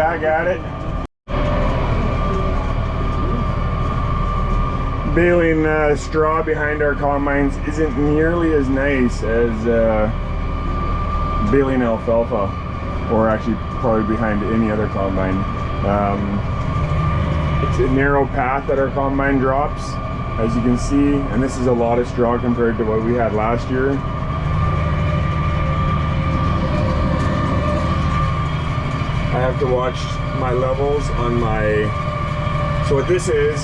back at it. Baling straw behind our combines isn't nearly as nice as baling alfalfa, or actually probably behind any other combine. It's a narrow path that our combine drops, as you can see, and this is a lot of straw compared to what we had last year. I have to watch my levels on my, so what this is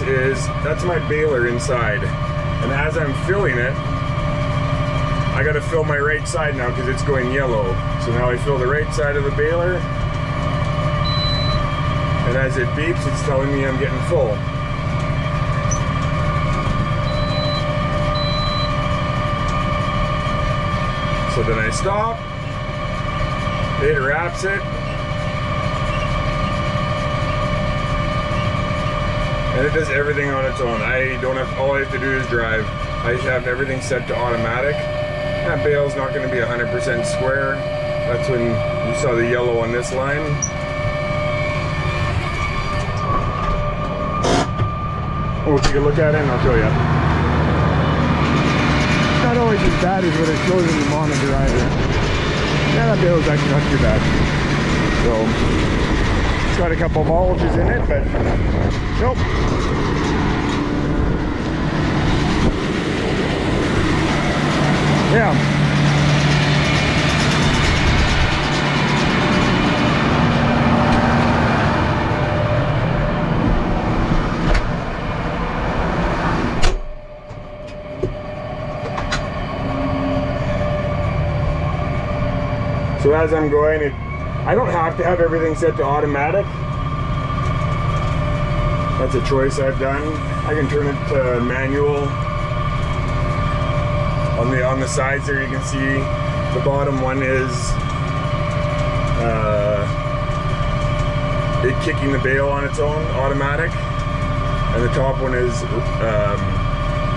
that's my baler inside, and as I'm filling it, I gotta fill my right side now because it's going yellow. So now I fill the right side of the baler, and as it beeps, it's telling me I'm getting full. So then I stop, it wraps it, and it does everything on its own. I don't have, all I have to do is drive. I have everything set to automatic. That bale's not going to be 100% square. That's when you saw the yellow on this line. We'll take a look at it and I'll show you. It's not always as bad as what it shows when you monitor either. Yeah, that bale's actually not too bad. So, it's got a couple bulges in it, but nope. Yeah. So as I'm going, I don't have to have everything set to automatic. That's a choice I've done. I can turn it to manual. On the sides there you can see the bottom one is it kicking the bale on its own, automatic, and the top one is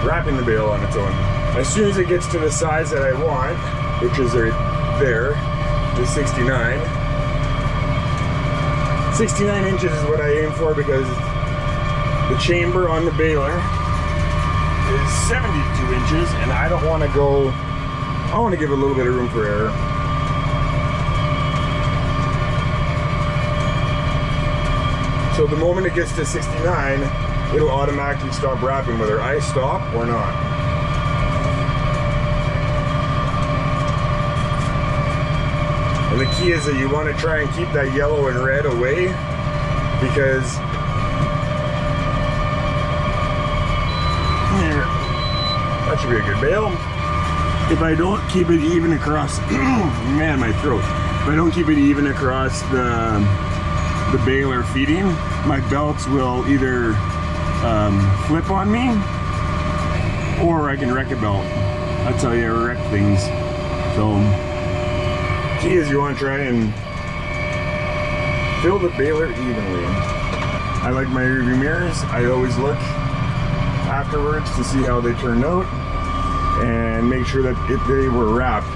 wrapping the bale on its own. As soon as it gets to the size that I want, which is right there, the 69. 69 inches is what I aim for because the chamber on the baler is 72 inches, and I don't want to go, I want to give a little bit of room for error. So the moment it gets to 69, it'll automatically stop wrapping whether I stop or not. And the key is that you want to try and keep that yellow and red away, because that should be a good bale. If I don't keep it even across, man, my throat. If I don't keep it even across the baler feeding, my belts will either flip on me, or I can wreck a belt. That's how you wreck things. So, key is you want to try and fill the baler evenly. I like my rearview mirrors. I always look afterwards to see how they turned out and make sure that they were wrapped.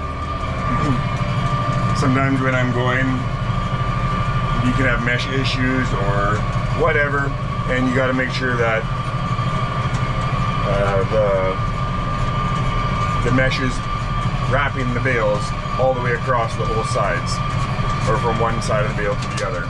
Sometimes when I'm going, you can have mesh issues or whatever, and you got to make sure that the mesh is wrapping the bales all the way across the whole sides, or from one side of the bale to the other.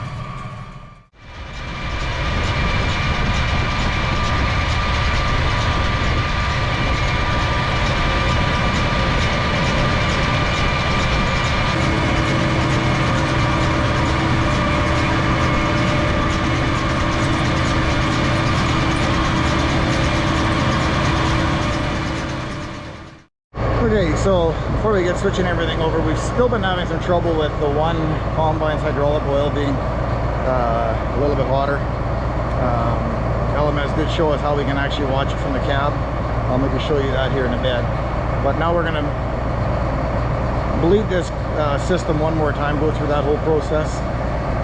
Okay, so before we get switching everything over, we've still been having some trouble with the one combine's hydraulic oil being a little bit hotter. LMS did show us how we can actually watch it from the cab. I'll maybe show you that here in a bit. But now we're going to bleed this system one more time, go through that whole process,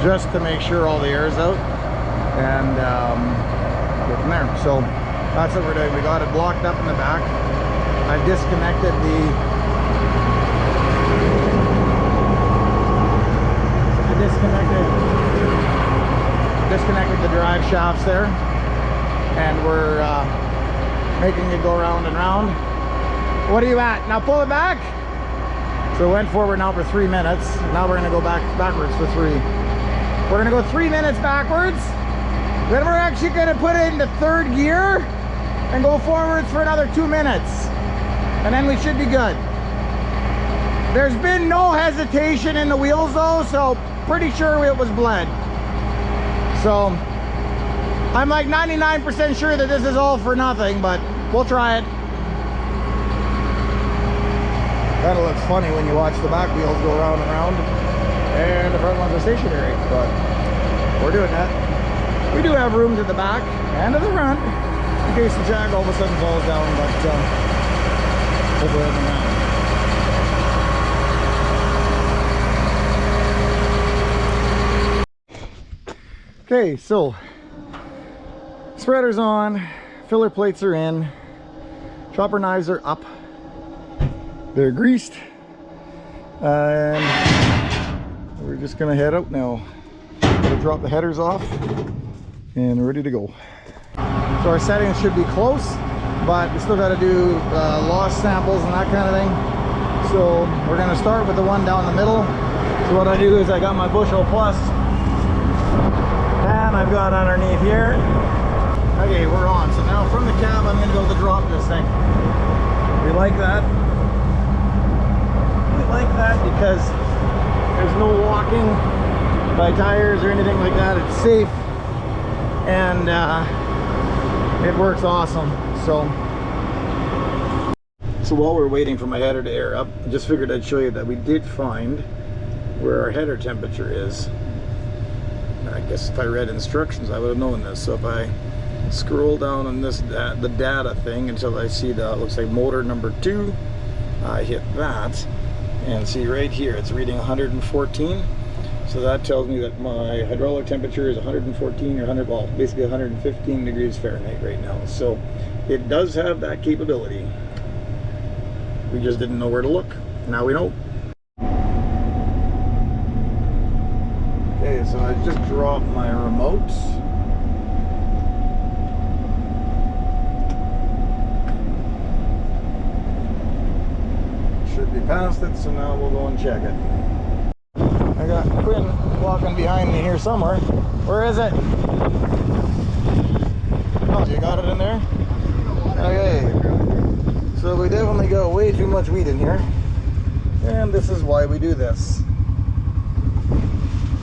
just to make sure all the air is out, and go from there. So that's what we're doing. We got it blocked up in the back. I've disconnected disconnected the drive shafts there, and we're making it go round and round. What are you at? Now pull it back. So it went forward now for 3 minutes. Now we're gonna go backwards for 3. We're gonna go 3 minutes backwards. Then we're actually gonna put it into 3rd gear and go forwards for another 2 minutes. And then we should be good. There's been no hesitation in the wheels though, so pretty sure it was bled. So I'm like 99% sure that this is all for nothing, but we'll try it. Kind of looks funny when you watch the back wheels go round and round, and the front ones are stationary, but we're doing that. We do have room to the back and to the front in case the jack all of a sudden falls down, but hopefully it doesn't happen. Okay, so spreader's on, filler plates are in, chopper knives are up, they're greased, and we're just gonna head out now. Gonna drop the headers off and we're ready to go. So our settings should be close, but we still got to do loss samples and that kind of thing. So we're gonna start with the one down the middle. So what I do is I got my bushel plus and I've got underneath here. Okay, we're on. So now from the cab I'm gonna go to drop this thing. We like that. We like that because there's no walking by tires or anything like that. It's safe and it works awesome. So while we're waiting for my header to air up, I just figured I'd show you that we did find where our header temperature is. I guess if I read instructions I would have known this. So if I scroll down on this the data thing until I see the, looks like motor number 2, I hit that and see right here it's reading 114. So that tells me that my hydraulic temperature is 114 or 100, well, basically 115 degrees Fahrenheit right now. So it does have that capability. We just didn't know where to look. Now we know. Okay, so I just dropped my remote. Should be past it, so now we'll go and check it. I got Quinn walking behind me here somewhere. Where is it? Oh, you got it in there? Okay. So we definitely got way too much weed in here. And this is why we do this.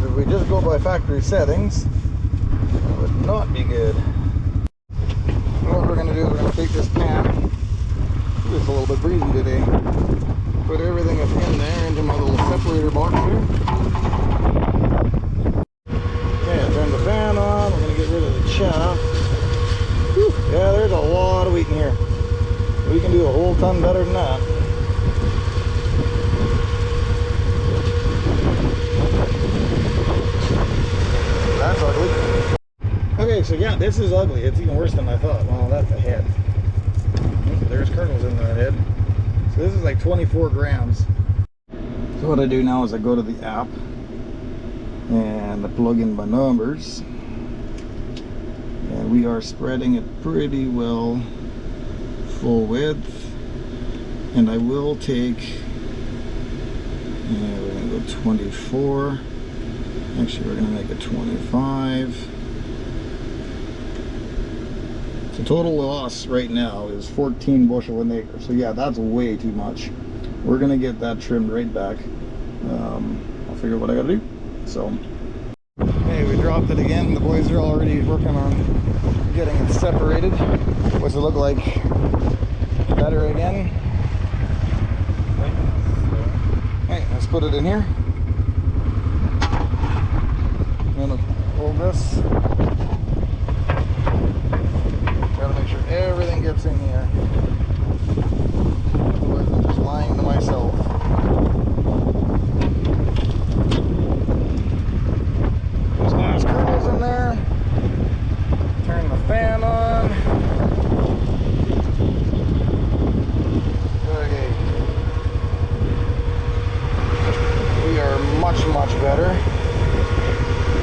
If we just go by factory settings, it would not be good. What we're going to do is we're going to take this pan. It's a little bit breezy today. Put everything that's in there into my little separator box here. Okay, turn the fan on. We're going to get rid of the chaff. Whew. Yeah, there's a lot of wheat in here. We can do a whole ton better than that. That's ugly. Okay, so yeah, this is ugly. It's even worse than I thought. Well, that's a head. There's kernels in that head. So this is like 24 grams. So what I do now is I go to the app and I plug in my numbers. And we are spreading it pretty well full width. And I will take, yeah, we're going to go 24. Actually, we're going to make it 25. So total loss right now is 14 bushel an acre. So yeah, that's way too much. We're going to get that trimmed right back. I'll figure out what I got to do. So, hey, we dropped it again. The boys are already working on getting it separated. What's it look like? Better again. Hey, let's put it in here. I'm gonna hold this. Gotta make sure everything gets in here. Otherwise I'm just lying to myself. There's glass kernels in there. Turn the fan on. Okay. We are much, much better.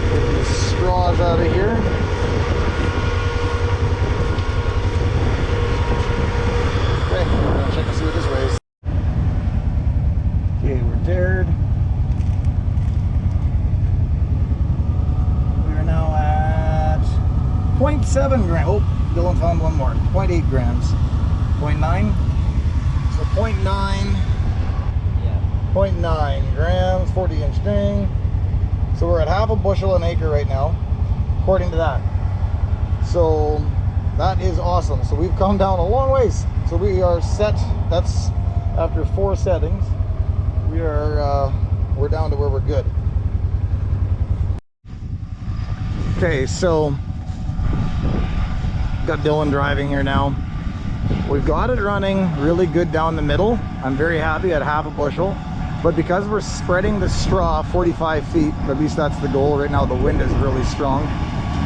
Get these straws out of here. 0.7 grams. Oh, Dylan found one more. 0.8 grams. 0.9. So 0.9. Yeah. 0.9 grams, 40-inch string. So we're at half a bushel an acre right now, according to that. So that is awesome. So we've come down a long ways. So we are set. That's after 4 settings. We're down to where we're good. Okay, so got Dylan driving here now. We've got it running really good down the middle. I'm very happy at half a bushel. But because we're spreading the straw 45 feet, at least that's the goal right now, the wind is really strong.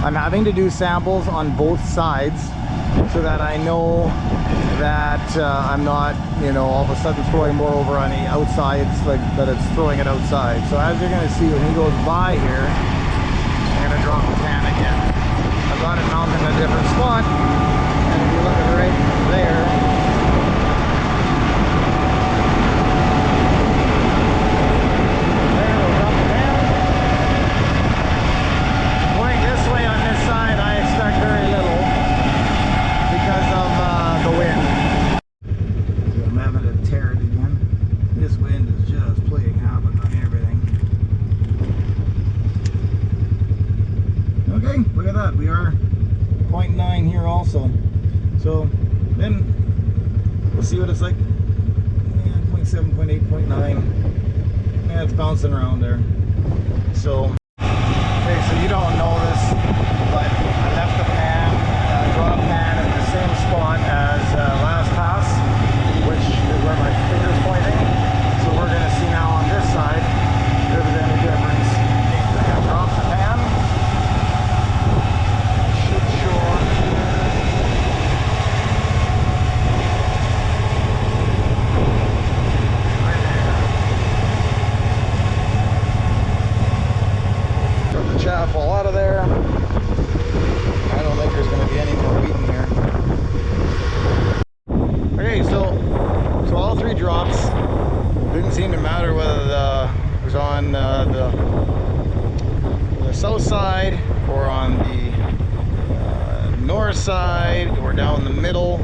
I'm having to do samples on both sides so that I know that I'm not, you know, all of a sudden throwing more over on the outsides, like that it's throwing it outside. So as you're gonna see when he goes by here, I'm gonna drop the pan again. I've got it mounted in a different spot, and if you look at it right there, we are 0.9 here also. So then we'll see what it's like. Yeah, 0.7, 0.8, 0.9. Yeah, it's bouncing around there. So, okay, so you don't know this, but I left the pan, drop pan at the same spot as last pass, which is where my finger's pointing. So we're going to see now on this side if there's any difference. I'm going to drop the pan. Chaff all out of there. I don't think there's going to be any more wheat in here. Okay, so all 3 drops. Didn't seem to matter whether it was on the south side or on the north side or down the middle.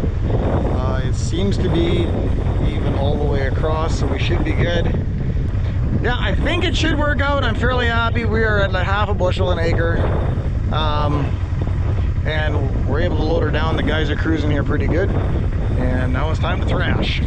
It seems to be even all the way across, so we should be good. Yeah, I think it should work out. I'm fairly happy. We are at like half a bushel an acre. And we're able to load her down. The guys are cruising here pretty good. And now it's time to thrash.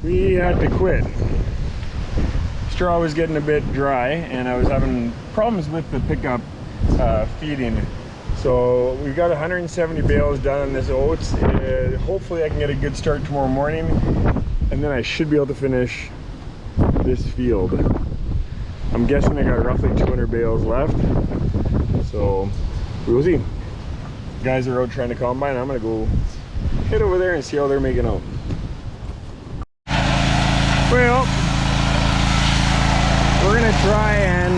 We had to quit. Straw was getting a bit dry and I was having problems with the pickup feeding. So we've got 170 bales done on this oats. Hopefully I can get a good start tomorrow morning and then I should be able to finish this field. I'm guessing I got roughly 200 bales left. So we will see. Guys are out trying to combine. I'm gonna go head over there and see how they're making out. Well, we're gonna try, and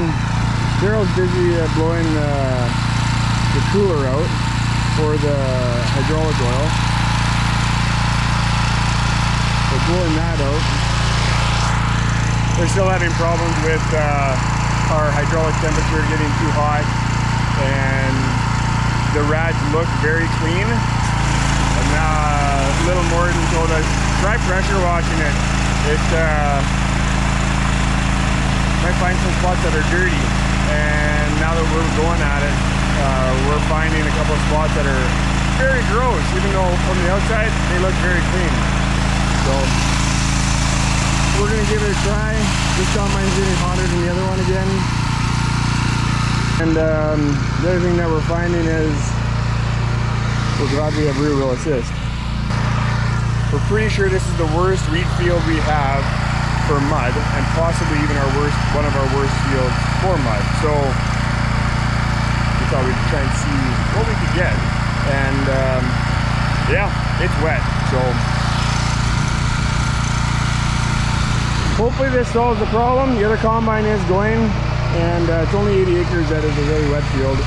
Daryl's busy blowing the cooler out for the hydraulic oil. So blowing that out. We're still having problems with our hydraulic temperature getting too hot, and the rads look very clean. And Little Morton told us, try pressure washing it. It might find some spots that are dirty, and now that we're going at it, we're finding a couple of spots that are very gross, even though from the outside they look very clean. So we're gonna give it a try. This combine's getting hotter than the other one again, and the other thing that we're finding is we're glad we have rear wheel assist. We're pretty sure this is the worst wheat field we have for mud, and possibly even one of our worst fields for mud. So we thought we'd try and see what we could get. And yeah, it's wet. So hopefully this solves the problem. The other combine is going, and it's only 80 acres that is a really wet field,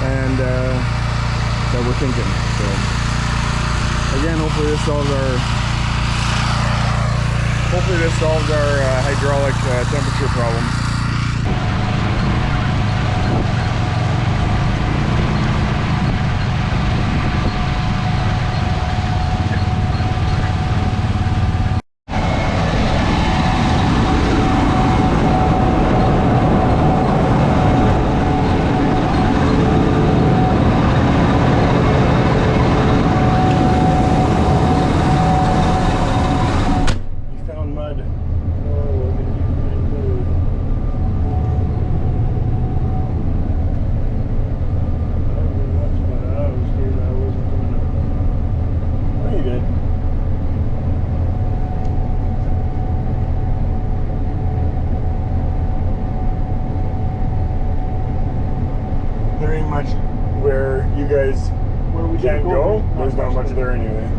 and that we're thinking. So again, hopefully this solves our hydraulic temperature problems. There ain't much where you guys can't go. There's not much there anyway.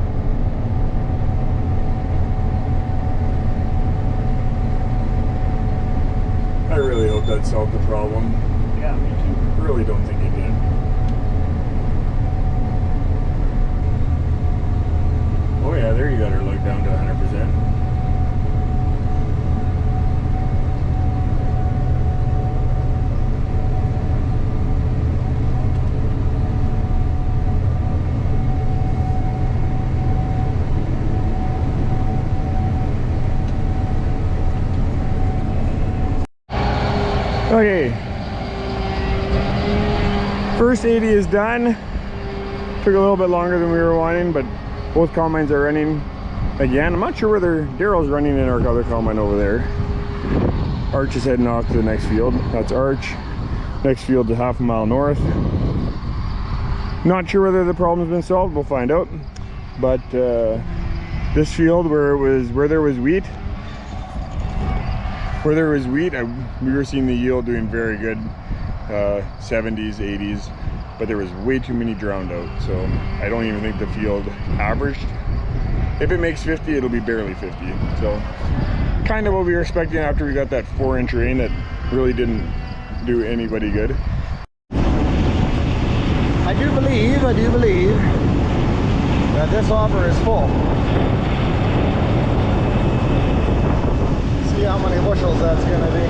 I really hope that solved the problem. Yeah, me too. I really don't think it did. Oh yeah, there you got her looked down to 100%. Okay, first 80 is done. Took a little bit longer than we were wanting, but both combines are running again. I'm not sure whether Daryl's running in our other combine over there. Arch is heading off to the next field. That's Arch. Next field's a half a mile north. Not sure whether the problem's been solved. We'll find out. But this field where there was wheat, we were seeing the yield doing very good, 70s, 80s, but there was way too many drowned out. So I don't even think the field averaged. If it makes 50, it'll be barely 50. So kind of what we were expecting after we got that 4-inch rain that really didn't do anybody good. I do believe that this hopper is full. See how many bushels that's going to be.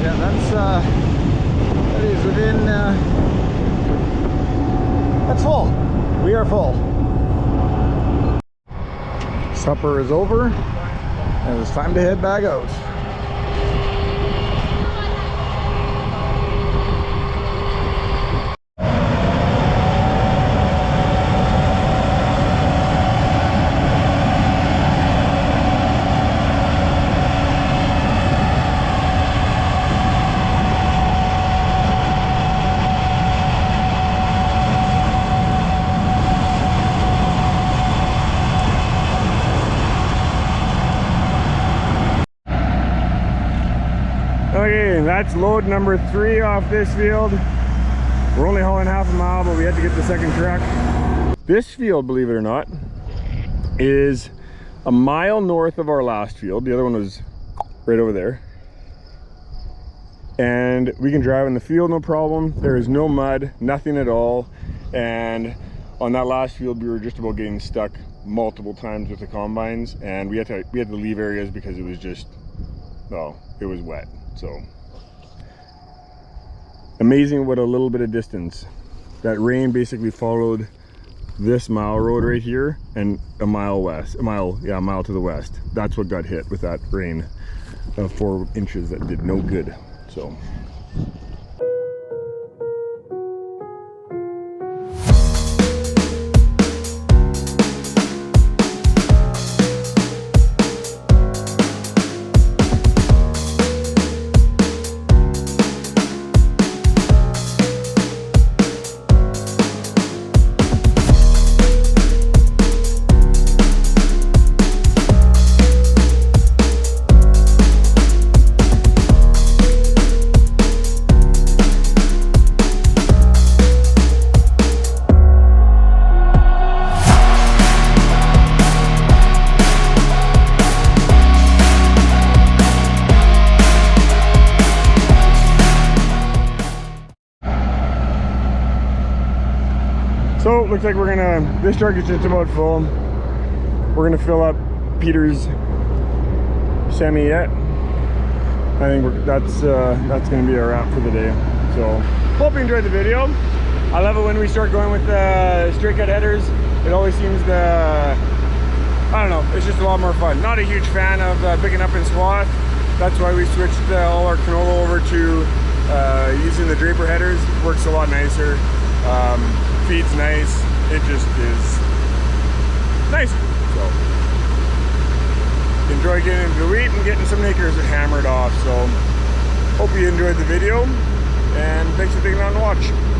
Yeah, that is within, that's full. We are full. Supper is over, and it's time to head back out. Okay, that's load number 3 off this field. We're only hauling half a mile, but we had to get the second truck. This field, believe it or not, is a mile north of our last field. The other one was right over there. And we can drive in the field, no problem. There is no mud, nothing at all. And on that last field, we were just about getting stuck multiple times with the combines, and we had to leave areas because it was just, well, it was wet. So amazing what a little bit of distance. That rain basically followed this mile road right here and a mile to the west. That's what got hit with that rain of 4 inches that did no good. So So looks like we're gonna, this truck is just about full. We're gonna fill up Peter's semi yet. I think that's gonna be a wrap for the day. So hope you enjoyed the video. I love it when we start going with the straight cut headers. It always seems I don't know, it's just a lot more fun. Not a huge fan of picking up in swath. That's why we switched all our canola over to using the draper headers. Works a lot nicer. Feeds nice. It just is nice. So enjoy getting into the wheat and getting some acres hammered off. So hope you enjoyed the video, and thanks for taking on to watch.